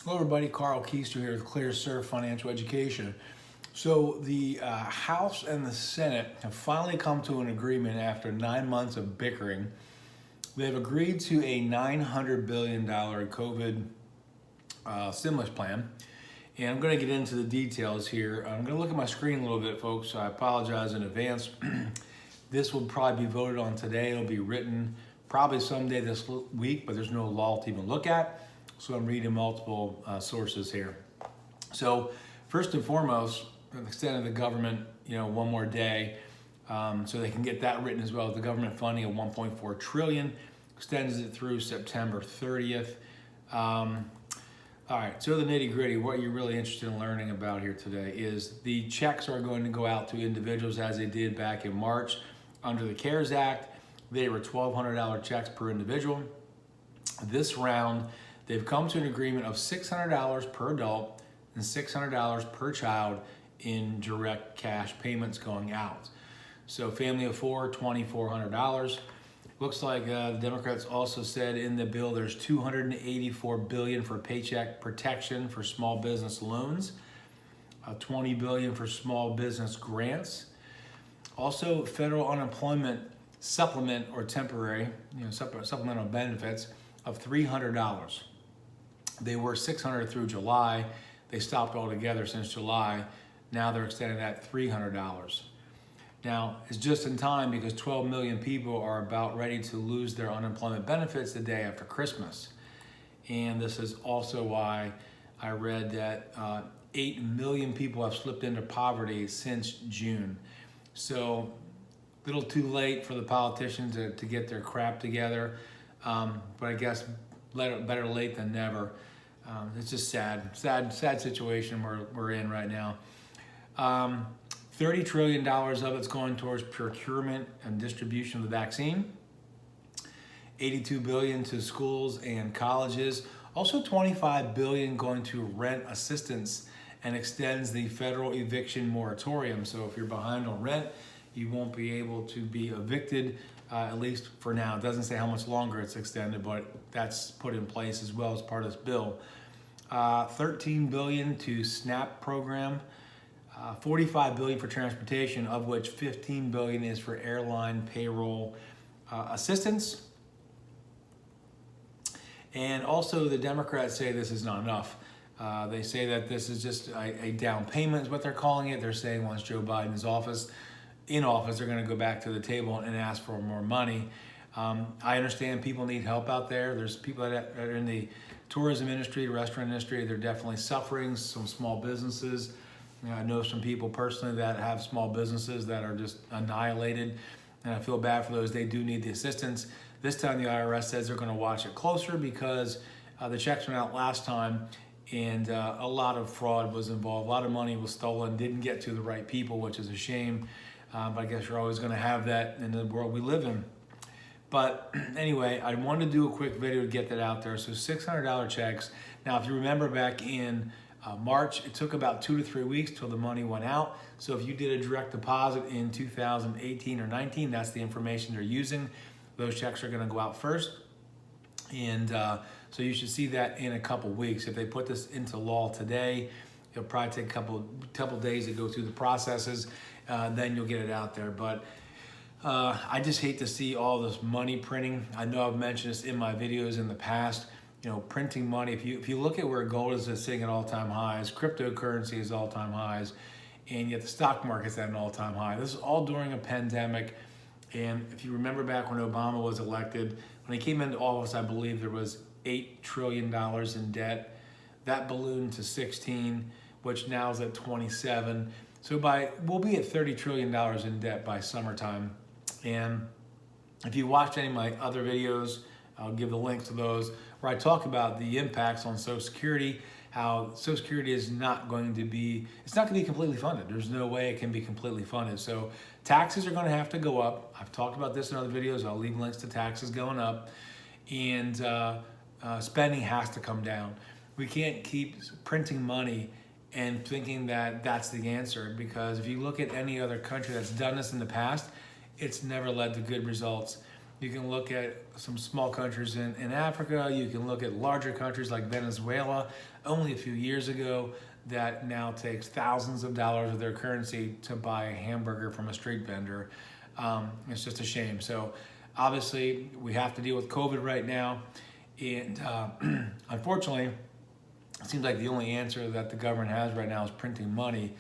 Hello everybody, Carl Keister here with ClearSurf Financial Education. So the House and the Senate have finally come to an agreement after 9 months of bickering. They've agreed to a $900 billion COVID stimulus plan. And I'm going to get into the details here. I'm going to look at my screen a little bit, folks. I apologize in advance. This will probably be voted on today. It'll be written probably someday this week, but there's no law to even look at. So I'm reading multiple sources here. So first and foremost, extended the government, one more day, so they can get that written as well. The government funding of 1.4 trillion extends it through September 30th. All right, so the nitty gritty, what you're really interested in learning about here today is the checks are going to go out to individuals as they did back in March under the CARES Act. They were $1,200 checks per individual. This round, they've come to an agreement of $600 per adult and $600 per child in direct cash payments going out. So family of four, $2,400. Looks like the Democrats also said in the bill there's $284 billion for paycheck protection for small business loans, $20 billion for small business grants. Also, federal unemployment supplement or temporary, supplemental benefits of $300. They were $600 through July. They stopped altogether since July. Now they're extending that $300. Now, it's just in time because 12 million people are about ready to lose their unemployment benefits the day after Christmas. And this is also why I read that 8 million people have slipped into poverty since June. So a little too late for the politicians to get their crap together. But I guess better late than never. It's just sad situation we're in right now. $30 trillion of it's going towards procurement and distribution of the vaccine. $82 billion to schools and colleges. Also $25 billion going to rent assistance and extends the federal eviction moratorium. So if you're behind on rent, you won't be able to be evicted, at least for now. It doesn't say how much longer it's extended, but that's put in place as well as part of this bill. $13 billion to SNAP program, $45 billion for transportation, of which $15 billion is for airline payroll assistance. And also the Democrats say this is not enough. They say that this is just a down payment is what they're calling it. They're saying once Joe Biden's in office, they're going to go back to the table and ask for more money. I understand people need help out there. There's people that are in the tourism industry, restaurant industry. They're definitely suffering. Some small businesses. I know some people personally that have small businesses that are just annihilated, and I feel bad for those. They do need the assistance. This time the IRS says they're going to watch it closer because the checks went out last time, and a lot of fraud was involved. A lot of money was stolen, didn't get to the right people, which is a shame. But I guess you're always going to have that in the world we live in. But anyway, I wanted to do a quick video to get that out there. So $600 checks. Now, if you remember back in March, it took about 2 to 3 weeks till the money went out. So if you did a direct deposit in 2018 or 19, that's the information they're using. Those checks are going to go out first. And so you should see that in a couple weeks. If they put this into law today, it'll probably take a couple days to go through the processes. Then you'll get it out there. But I just hate to see all this money printing. I know I've mentioned this in my videos in the past. Printing money. If you look at where gold is sitting at all-time highs, cryptocurrency is all-time highs, and yet the stock market's at an all-time high. This is all during a pandemic. And if you remember back when Obama was elected, when he came into office, I believe there was $8 trillion in debt. That ballooned to 16, which now is at 27. So we'll be at $30 trillion in debt by summertime. And if you watched any of my other videos, I'll give the links to those, where I talk about the impacts on Social Security, how Social Security is not going to be completely funded. There's no way it can be completely funded. So taxes are going to have to go up. I've talked about this in other videos. I'll leave links to taxes going up. And spending has to come down. We can't keep printing money and thinking that that's the answer, because if you look at any other country that's done this in the past, it's never led to good results. You can look at some small countries in Africa. You can look at larger countries like Venezuela, only a few years ago, that now takes thousands of dollars of their currency to buy a hamburger from a street vendor. It's just a shame. So obviously we have to deal with COVID right now. And unfortunately, it seems like the only answer that the government has right now is printing money.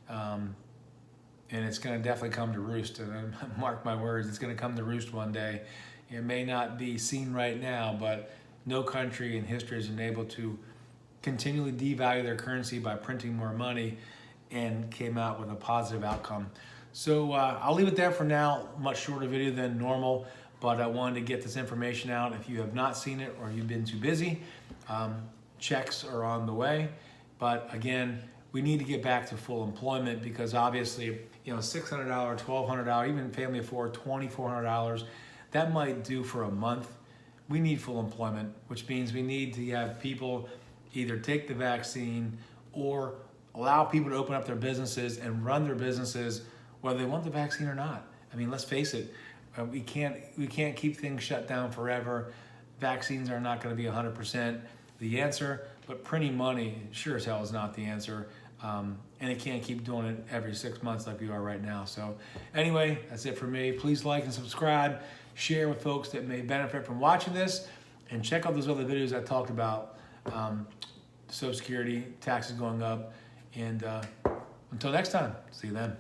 And it's going to definitely come to roost. And mark my words, it's going to come to roost one day. It may not be seen right now, but no country in history has been able to continually devalue their currency by printing more money and came out with a positive outcome. So I'll leave it there for now. Much shorter video than normal, but I wanted to get this information out. If you have not seen it or you've been too busy, checks are on the way. But again, we need to get back to full employment, because obviously, $600, $1,200, even family of four, $2,400, that might do for a month. We need full employment, which means we need to have people either take the vaccine or allow people to open up their businesses and run their businesses whether they want the vaccine or not. I mean, let's face it, we can't keep things shut down forever. Vaccines are not going to be 100% the answer, but printing money sure as hell is not the answer. And it can't keep doing it every 6 months like we are right now. So anyway, that's it for me. Please like and subscribe, share with folks that may benefit from watching this, and check out those other videos I talked about. Social Security, taxes going up, and until next time, see you then.